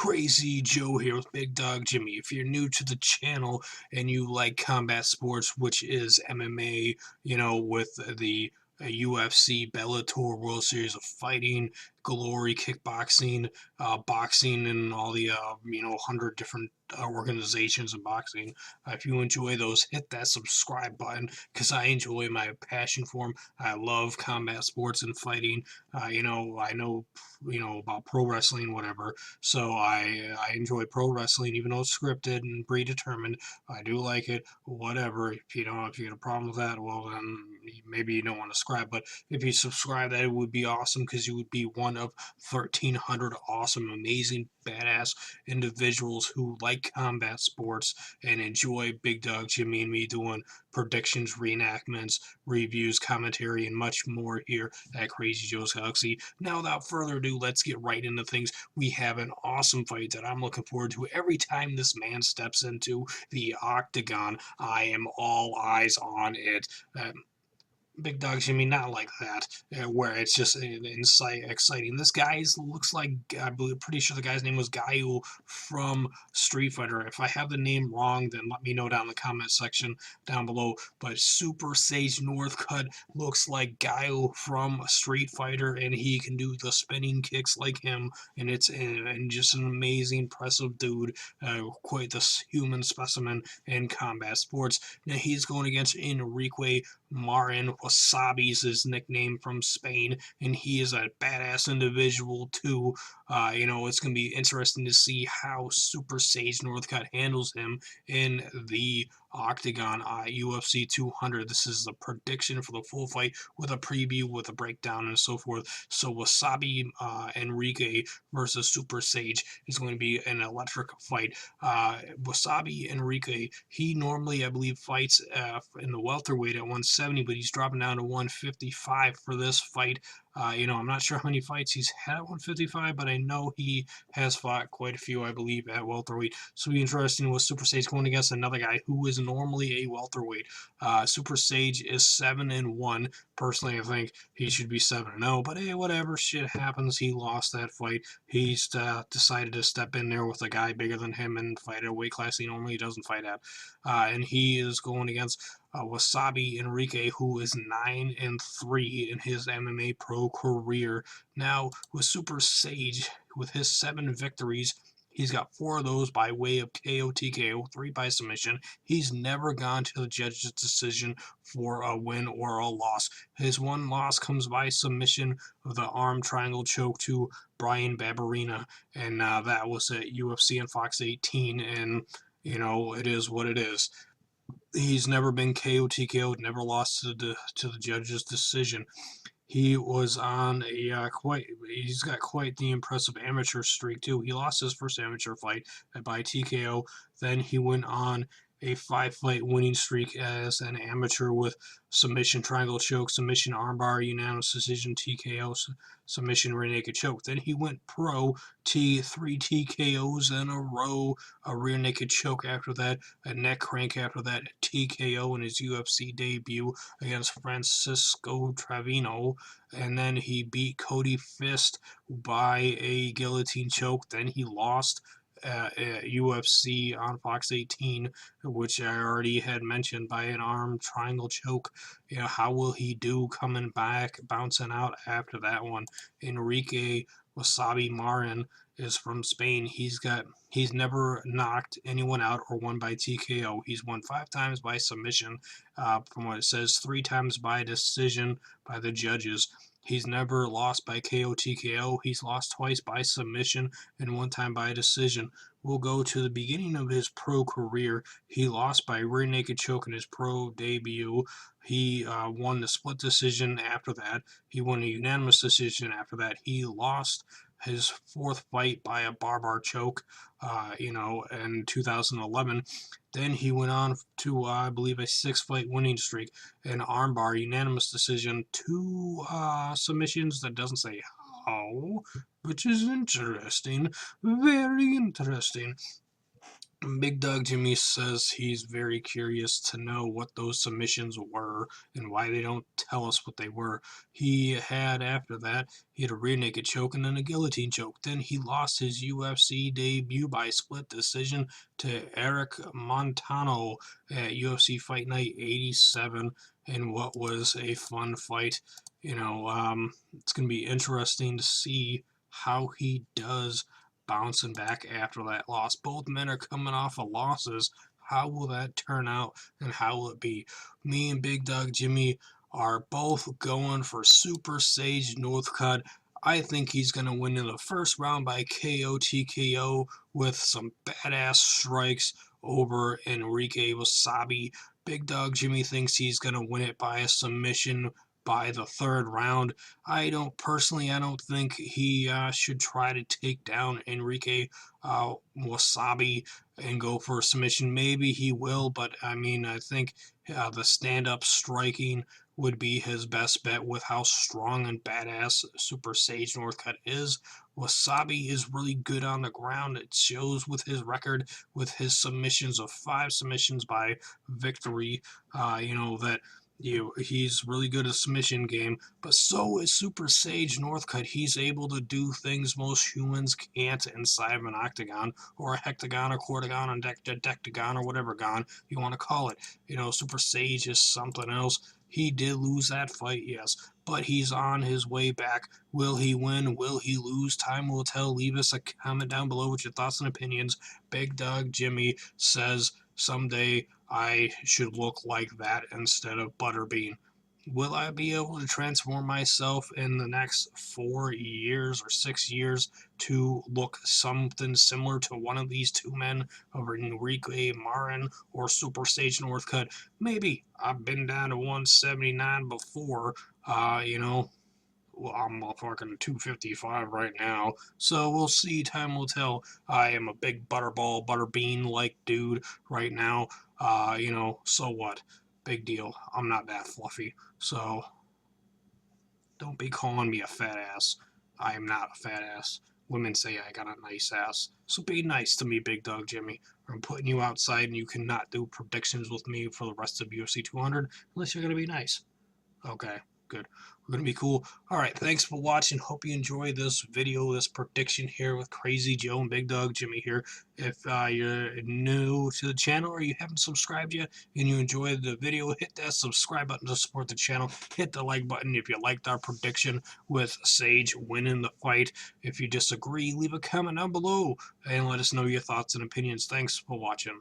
Crazy Joe here with Big Dog Jimmy. If you're new to the channel and you like combat sports, which is MMA, with the UFC, Bellator, World Series of Fighting, Glory, kickboxing, boxing, and all the 100 different organizations in boxing. If you enjoy those, hit that subscribe button because I enjoy my passion for them. I love combat sports and fighting. I know about pro wrestling, whatever. So I enjoy pro wrestling, even though it's scripted and predetermined. I do like it. Whatever. If you get a problem with that, well then maybe you don't want to subscribe. But if you subscribe, that it would be awesome because you would be one of 1,300 awesome, amazing, badass individuals who like combat sports and enjoy Big Dog Jimmy and me doing predictions, reenactments, reviews, commentary, and much more here at Crazy Joe's Galaxy. Now, without further ado, let's get right into things. We have an awesome fight that I'm looking forward to. Every time this man steps into the octagon, I am all eyes on it. Big Dog Jimmy, not like that, where it's just exciting. This guy looks like, I believe, pretty sure the guy's name was Gaio from Street Fighter. If I have the name wrong, then let me know down in the comment section down below. But Super Sage Northcutt looks like Gaio from Street Fighter, and he can do the spinning kicks like him, and it's and just an amazing, impressive dude, quite the human specimen in combat sports. Now he's going against Enrique Marin. Wasabi's his nickname from Spain, and he is a badass individual too. It's going to be interesting to see how Super Sage Northcutt handles him in the Octagon UFC 200. This is the prediction for the full fight with a preview, with a breakdown, and so forth. So Wasabi Enrique versus Super Sage is going to be an electric fight. Wasabi Enrique, he normally, I believe, fights in the welterweight at 170, but he's dropping down to 155 for this fight. I'm not sure how many fights he's had at 155, but I know he has fought quite a few, I believe, at welterweight. So it'll be interesting with Super Sage going against another guy who is normally a welterweight. Super Sage is 7-1. Personally, I think he should be 7-0, but hey, whatever, shit happens. He lost that fight. He's decided to step in there with a guy bigger than him and fight at a weight class he normally doesn't fight at. And he is going against Wasabi Enrique, who is 9-3 in his MMA pro career. Now, with Super Sage, with his 7 victories, he's got 4 of those by way of KO, TKO, 3 by submission. He's never gone to the judge's decision for a win or a loss. His one loss comes by submission of the arm triangle choke to Brian Barberena, and that was at UFC and Fox 18, and it is what it is. He's never been KO, TKO'd, never lost to the judge's decision. He was on a he's got quite the impressive amateur streak too. He lost his first amateur fight by TKO. Then he went on a 5-fight winning streak as an amateur with submission triangle choke, submission armbar, unanimous decision, TKO, submission rear naked choke. Then he went pro, 3 TKOs in a row, a rear naked choke after that, a neck crank after that, TKO in his UFC debut against Francisco Travino. And then he beat Cody Fist by a guillotine choke. Then he lost UFC on Fox 18, which I already had mentioned, by an arm triangle choke. How will he do coming back, bouncing out after that one? Enrique Wasabi Marin is from Spain. He's never knocked anyone out or won by TKO. He's won 5 times by submission, from what it says, 3 times by decision by the judges. He's never lost by KO, TKO. He's lost twice by submission and 1 time by decision. We'll go to the beginning of his pro career. He lost by rear naked choke in his pro debut. He won the split decision after that. He won a unanimous decision after that. He lost his 4th fight by a bar choke, in 2011. Then he went on to, I believe, a 6-fight winning streak, an armbar, unanimous decision, 2 submissions that doesn't say how, which is interesting, very interesting. Big Dog Jimmy says he's very curious to know what those submissions were and why they don't tell us what they were. He had, after that, he had a rear naked choke and then a guillotine choke. Then he lost his UFC debut by split decision to Eric Montano at UFC Fight Night 87 in what was a fun fight. It's going to be interesting to see how he does bouncing back after that loss. Both men are coming off of losses. How will that turn out and how will it be? Me and Big Dog Jimmy are both going for Super Sage Northcutt. I think he's going to win in the first round by KO TKO with some badass strikes over Enrique Wasabi. Big Dog Jimmy thinks he's going to win it by a submission by the third round. I don't think he should try to take down Enrique Wasabi and go for a submission. Maybe he will, but I mean, I think the stand-up striking would be his best bet with how strong and badass Super Sage Northcutt is. Wasabi is really good on the ground. It shows with his record, with his submissions of 5 submissions by victory. That he's really good at submission game, but so is Super Sage Northcutt. He's able to do things most humans can't inside of an octagon or a hectagon or quartagon or dectagon or whatever gon you want to call it. Super Sage is something else. He did lose that fight, yes, but he's on his way back. Will he win? Will he lose? Time will tell. Leave us a comment down below with your thoughts and opinions. Big Dog Jimmy says someday I should look like that instead of Butterbean. Will I be able to transform myself in the next 4 years or 6 years to look something similar to one of these two men of Enrique Marin or Super Sage Northcutt? Maybe. I've been down to 179 before. Well, I'm fucking 255 right now, so we'll see. Time will tell. I am a big butterball, butterbean like dude right now. So what? Big deal. I'm not that fluffy, so don't be calling me a fat ass. I am not a fat ass. Women say I got a nice ass, so be nice to me, Big Dog Jimmy. Or I'm putting you outside and you cannot do predictions with me for the rest of UFC 200 unless you're gonna be nice. Okay, good. We're gonna be cool. All right, thanks for watching. Hope you enjoyed this video, this prediction here with Crazy Joe and Big Dog Jimmy here. If you're new to the channel or you haven't subscribed yet and you enjoyed the video, hit that subscribe button to support the channel. Hit the like button if you liked our prediction with Sage winning the fight. If you disagree, leave a comment down below and let us know your thoughts and opinions. Thanks for watching.